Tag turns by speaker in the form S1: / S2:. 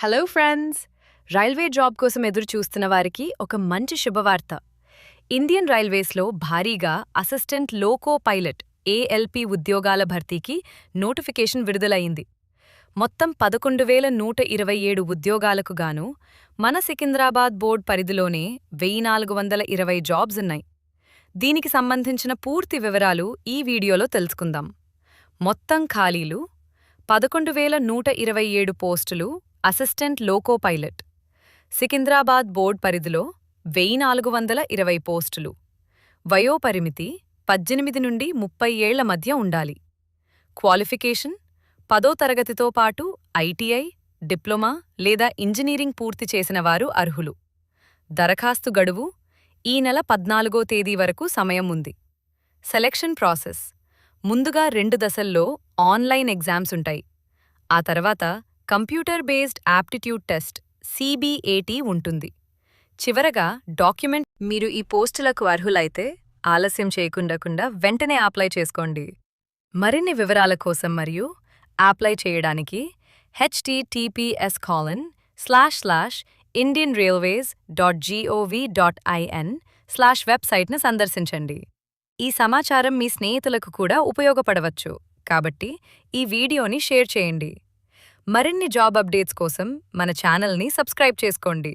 S1: Hello friends! Railway job కోసం ఎదురు చూస్తున్న వారికి ఒక మంచి శుభవార్త. ఇండియన్ రైల్వేస్లో భారీగా అసిస్టెంట్ లోకో పైలట్ ఏఎల్పి ఉద్యోగాల భర్తీకి నోటిఫికేషన్ విడుదలయింది. మొత్తం 11,127 ఉద్యోగాలకు గాను మన సికింద్రాబాద్ బోర్డ్ పరిధిలోనే 1,420 జాబ్స్ ఉన్నాయి. దీనికి సంబంధించిన పూర్తి వివరాలు ఈ వీడియోలో తెలుసుకుందాం. మొత్తం ఖాళీలు 11,127 పోస్టులు assistant loco pilot. Secunderabad board పరిధిలో 1,420 పోస్టులు. వయోపరిమితి 18 నుండి 30 ఏళ్ల మధ్య ఉండాలి. క్వాలిఫికేషన్ 10వ తరగతితో పాటు ఐటీఐ, డిప్లొమా లేదా ఇంజనీరింగ్ పూర్తి చేసిన వారు అర్హులు. దరఖాస్తు గడువు ఈ నెల 14వ తేదీ వరకు సమయం ఉంది. సెలక్షన్ ప్రాసెస్ ముందుగా 2 దశల్లో ఆన్లైన్ ఎగ్జామ్స్ ఉంటాయి. ఆ తర్వాత computer based aptitude test CBAT ఉంటుంది. చివరగా డాక్యుమెంట్. మీరు ఈ పోస్టులకు అర్హులైతే ఆలస్యం చేయకుండా వెంటనే అప్లై చేసుకోండి. మరిన్ని వివరాల కోసం మరియు అప్లై చేయడానికి https://indianrailways.gov.in/వెబ్సైట్ను సందర్శించండి. ఈ సమాచారం మీ స్నేహితులకు కూడా ఉపయోగపడవచ్చు, కాబట్టి ఈ వీడియోని షేర్ చేయండి. మరిన్ని జాబ్ అప్డేట్స్ కోసం మన ఛానల్ని సబ్స్క్రైబ్ చేసుకోండి.